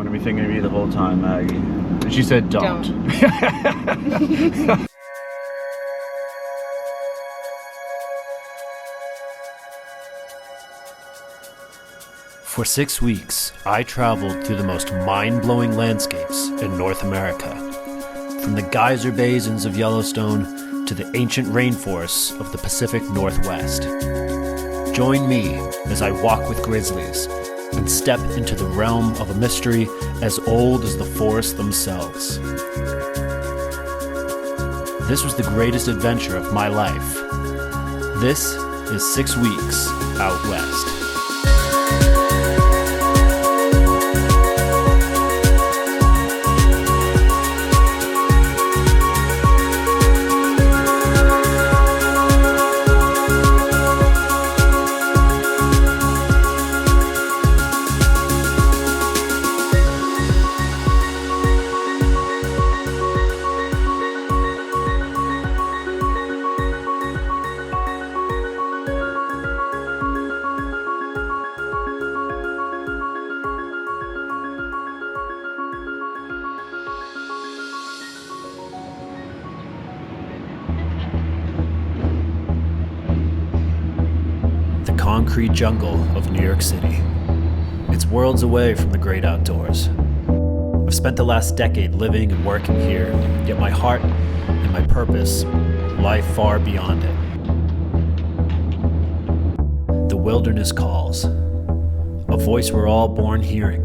want to be thinking of you the whole time, Maggie. And she said, don't. For 6 weeks, I traveled through the most mind-blowing landscapes in North America. From the geyser basins of Yellowstone to the ancient rainforests of the Pacific Northwest. Join me as I walk with grizzlies and step into the realm of a mystery as old as the forests themselves. This was the greatest adventure of my life. This is 6 Weeks Out West. Concrete jungle of New York City. It's worlds away from the great outdoors. I've spent the last decade living and working here, yet my heart and my purpose lie far beyond it. The wilderness calls, a voice we're all born hearing.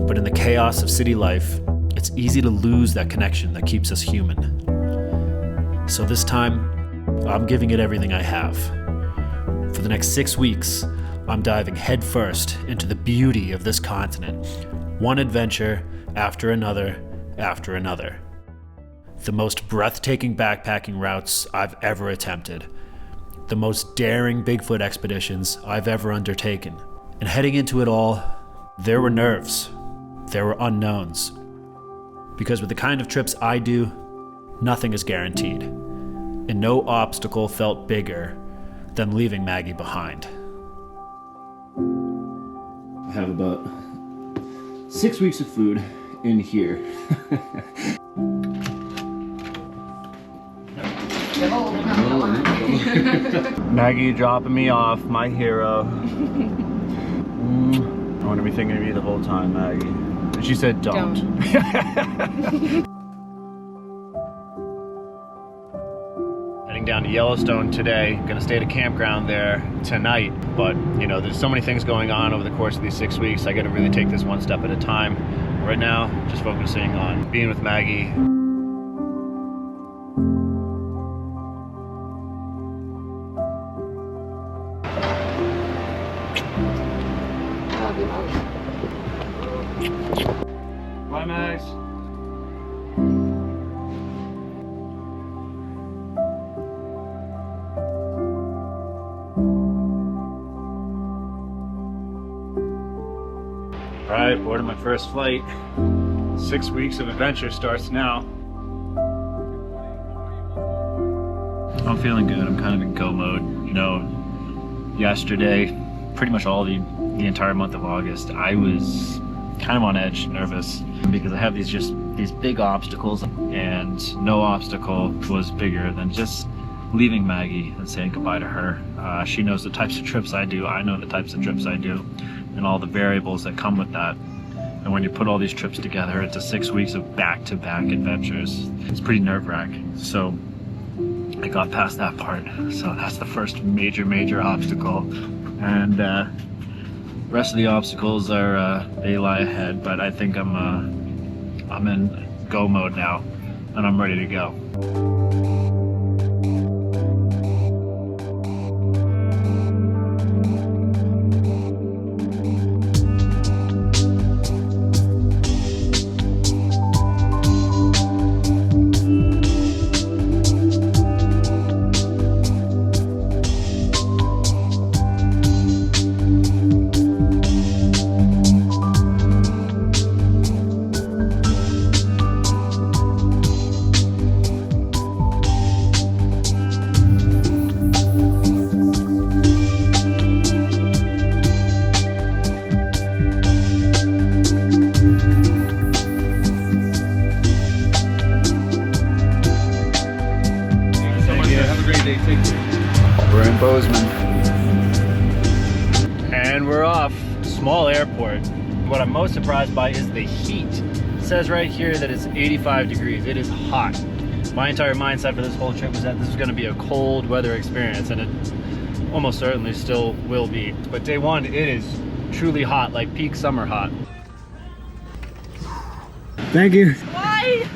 But in the chaos of city life, it's easy to lose that connection that keeps us human. So this time, I'm giving it everything I have. For the next 6 weeks, I'm diving headfirst into the beauty of this continent, one adventure after another after another. The most breathtaking backpacking routes I've ever attempted, the most daring Bigfoot expeditions I've ever undertaken. And heading into it all, there were nerves, there were unknowns. Because with the kind of trips I do, nothing is guaranteed, and no obstacle felt bigger than leaving Maggie behind. I have about 6 weeks of food in here. Maggie dropping me off, my hero. I want to be thinking of you the whole time, Maggie. And she said, don't. Down to Yellowstone today. Gonna stay at a campground there tonight, but you know, there's so many things going on over the course of these 6 weeks. I gotta really take this one step at a time. Right now, just focusing on being with Maggie. Bye, Max. Alright, boarded my first flight. 6 weeks of adventure starts now. I'm feeling good. I'm kind of in go mode. You know, yesterday, pretty much all the entire month of August, I was kind of on edge, nervous, because I have these big obstacles, and no obstacle was bigger than just leaving Maggie and saying goodbye to her. She knows the types of trips I do. I know the types of trips I do, and all the variables that come with that. And when you put all these trips together, it's 6 weeks of back-to-back adventures. It's pretty nerve-wracking. So I got past that part. So that's the first major obstacle. And rest of the obstacles are they lie ahead. But I think I'm in go mode now, and I'm ready to go. What I'm most surprised by is the heat. It says right here that it's 85 degrees. It is hot. My entire mindset for this whole trip was that this was going to be a cold weather experience, and it almost certainly still will be. But day one, it is truly hot, like peak summer hot. Thank you. Why?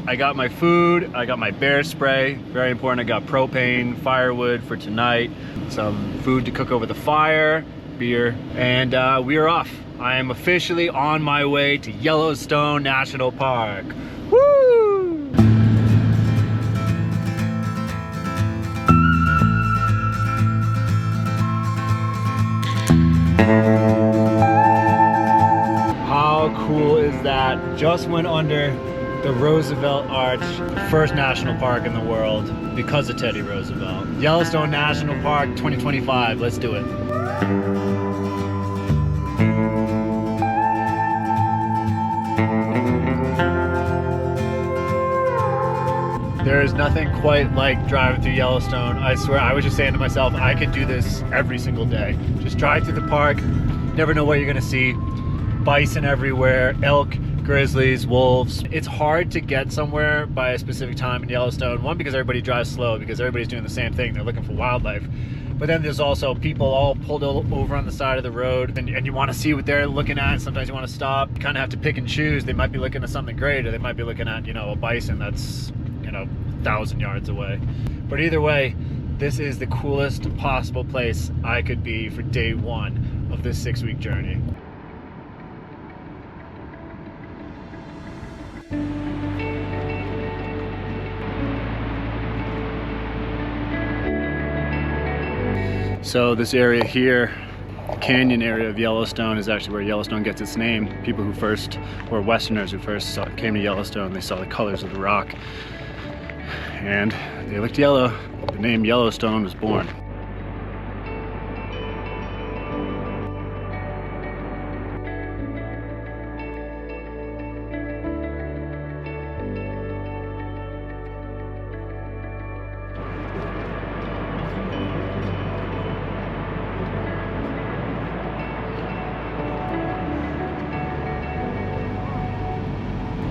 I got my food, I got my bear spray, very important. I got propane, firewood for tonight, some food to cook over the fire, beer, and we are off. I am officially on my way to Yellowstone National Park. Woo! How cool is that? Just went under the Roosevelt Arch, the first national park in the world because of Teddy Roosevelt. Yellowstone National Park 2025, let's do it. There is nothing quite like driving through Yellowstone. I swear, I was just saying to myself, I could do this every single day. Just drive through the park, never know what you're gonna see. Bison everywhere, elk, grizzlies, wolves. It's hard to get somewhere by a specific time in Yellowstone. One, because everybody drives slow, because everybody's doing the same thing. They're looking for wildlife. But then there's also people all pulled over on the side of the road, and you want to see what they're looking at. Sometimes you want to stop. You kind of have to pick and choose. They might be looking at something great, or they might be looking at, you know, a bison that's, you know, 1,000 yards away. But either way, this is the coolest possible place I could be for day one of this 6-week journey. So this area here, the canyon area of Yellowstone, is actually where Yellowstone gets its name. People who first were Westerners who first came to Yellowstone, they saw the colors of the rock and they looked yellow. The name Yellowstone was born.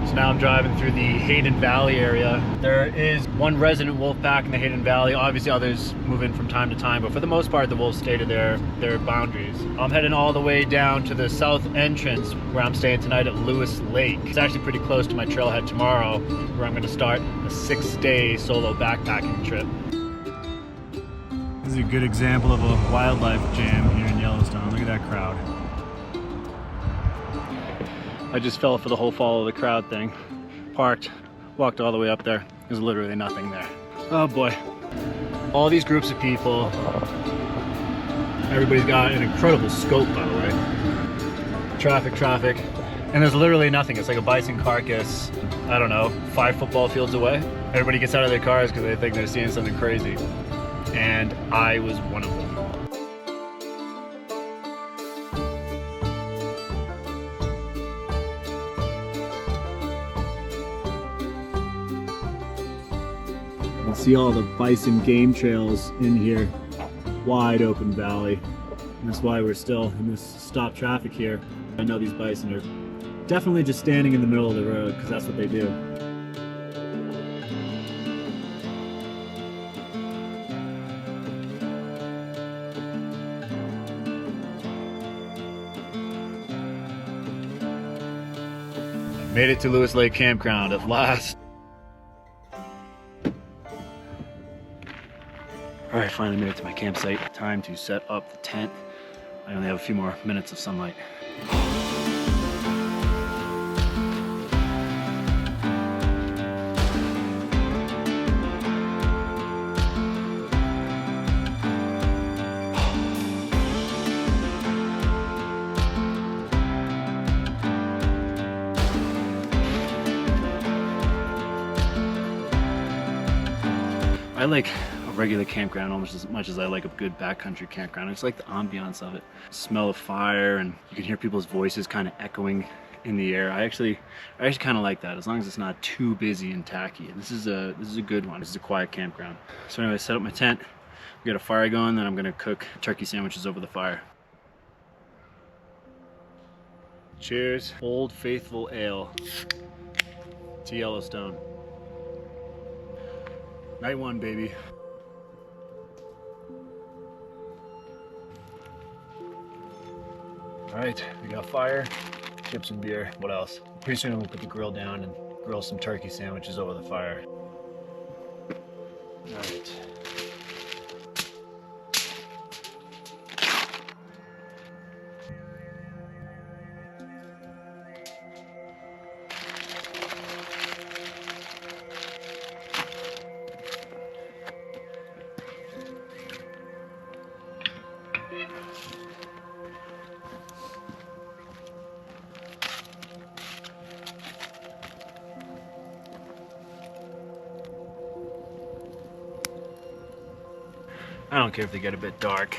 So now I'm driving through the Hayden Valley area. There is one resident wolf pack in the Hayden Valley. Obviously others move in from time to time, but for the most part the wolves stay to their boundaries. I'm heading all the way down to the south entrance where I'm staying tonight at Lewis Lake. It's actually pretty close to my trailhead tomorrow, where I'm going to start a 6-day solo backpacking trip. This is a good example of a wildlife jam here in Yellowstone. Look at that crowd. I just fell for the whole follow the crowd thing. Parked, walked all the way up there. There's literally nothing there. Oh boy. All these groups of people. Everybody's got an incredible scope, by the way. Traffic. And there's literally nothing. It's like a bison carcass, I don't know, 5 football fields away. Everybody gets out of their cars because they think they're seeing something crazy. And I was one of them. You can see all the bison game trails in here. Wide open valley. And that's why we're still in this stop traffic here. I know these bison are definitely just standing in the middle of the road because that's what they do. Made it to Lewis Lake Campground at last. All right, finally made it to my campsite. Time to set up the tent. I only have a few more minutes of sunlight. I like a regular campground almost as much as I like a good backcountry campground. It's like the ambiance of it. Smell of fire, and you can hear people's voices kind of echoing in the air. I actually kind of like that, as long as it's not too busy and tacky. This is a good one. This is a quiet campground. So anyway, I set up my tent. We got a fire going, then I'm gonna cook turkey sandwiches over the fire. Cheers. Old Faithful Ale to Yellowstone. Night one, baby. All right, we got fire, chips and beer. What else? Pretty soon we'll put the grill down and grill some turkey sandwiches over the fire. All right. I don't care if they get a bit dark.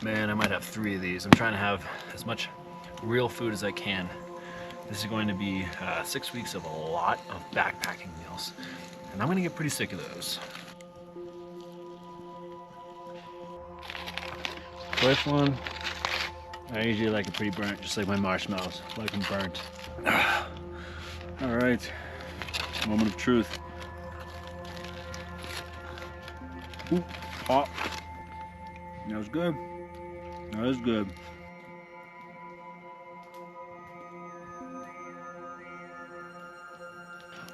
Man, I might have 3 of these. I'm trying to have as much real food as I can. This is going to be 6 weeks of a lot of backpacking meals, and I'm gonna get pretty sick of those. First one, I usually like it pretty burnt, just like my marshmallows. I like them burnt. All right, moment of truth. Ooh, hot. That was good. That was good.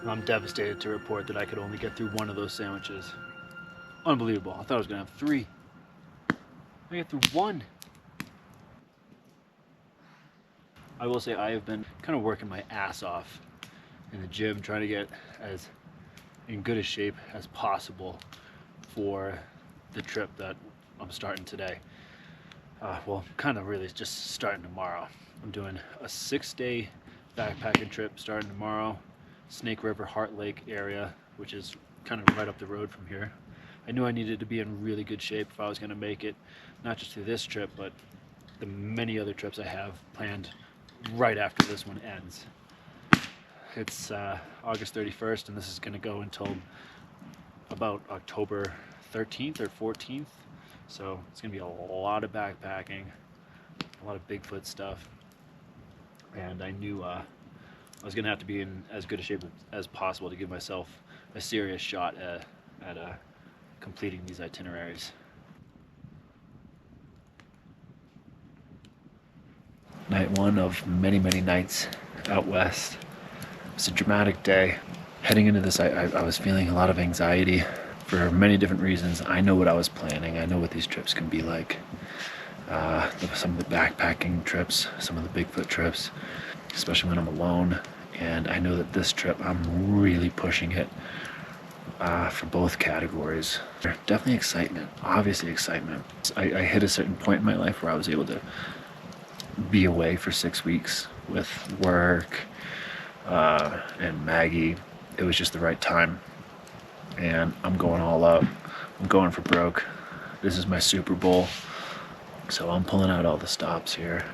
I'm devastated to report that I could only get through 1 of those sandwiches. Unbelievable. I thought I was gonna have 3. I get through 1. I will say I have been kind of working my ass off in the gym, trying to get as in good a shape as possible for the trip that I'm starting today. Well, kind of really just starting tomorrow. I'm doing a 6-day backpacking trip starting tomorrow. Snake River, Heart Lake area, which is kind of right up the road from here. I knew I needed to be in really good shape if I was going to make it, not just through this trip, but the many other trips I have planned right after this one ends. It's August 31st, and this is going to go until about October 13th or 14th. So it's going to be a lot of backpacking, a lot of Bigfoot stuff. And I knew I was going to have to be in as good a shape as possible to give myself a serious shot at completing these itineraries. Night one of many, many nights out west. It's a dramatic day. Heading into this, I was feeling a lot of anxiety for many different reasons. I know what I was planning. I know what these trips can be like. Some of the backpacking trips, some of the Bigfoot trips, especially when I'm alone. And I know that this trip, I'm really pushing it for both categories. Definitely excitement, obviously excitement. I hit a certain point in my life where I was able to be away for 6 weeks with work and Maggie. It was just the right time, and I'm going all out. I'm going for broke. This is my Super Bowl, so I'm pulling out all the stops here.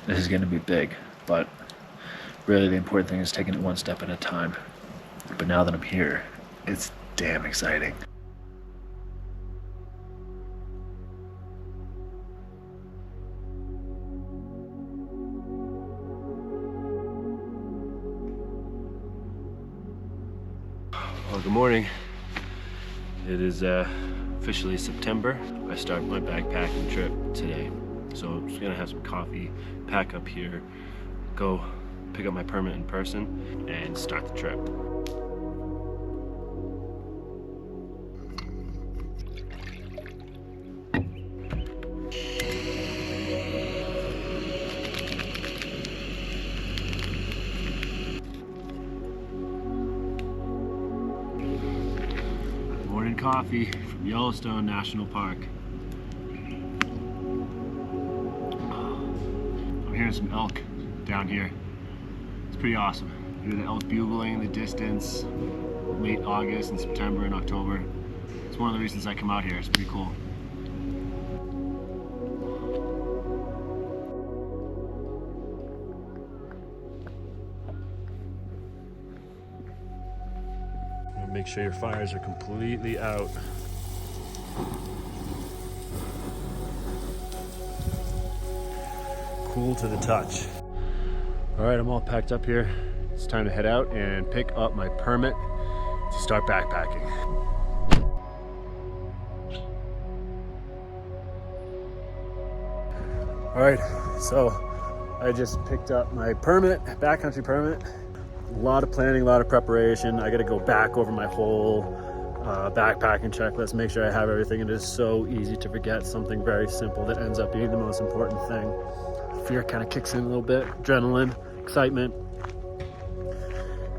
This is going to be big, but really the important thing is taking it one step at a time. But now that I'm here, it's damn exciting. Well, good morning. It is officially September. I start my backpacking trip today. So I'm just gonna have some coffee, pack up here, go pick up my permit in person, and start the trip. Morning coffee from Yellowstone National Park. I'm hearing some elk down here. It's pretty awesome. You hear the elk bugling in the distance, late August and September and October. It's one of the reasons I come out here. It's pretty cool. Make sure your fires are completely out. cool to the touch. All right, I'm all packed up here. It's time to head out and pick up my permit to start backpacking. All right, so I just picked up my permit, backcountry permit. A lot of planning, a lot of preparation. I got to go back over my whole backpacking checklist, make sure I have everything. It is so easy to forget something very simple that ends up being the most important thing. Fear kind of kicks in a little bit, adrenaline, excitement.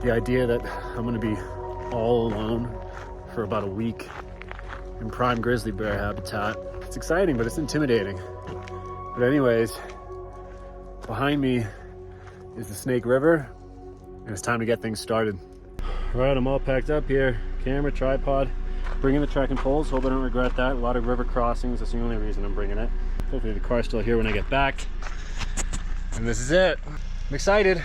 The idea that I'm going to be all alone for about a week in prime grizzly bear habitat. It's exciting, but it's intimidating. But anyways, behind me is the Snake River, and it's time to get things started. All right, I'm all packed up here. Camera, tripod, bringing the trekking poles. Hope I don't regret that. A lot of river crossings, that's the only reason I'm bringing it. Hopefully the car's still here when I get back. And this is it. I'm excited.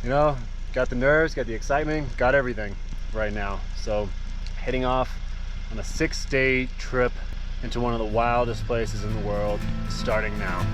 You know, got the nerves, got the excitement, got everything right now. So heading off on a 6-day trip into one of the wildest places in the world, starting now.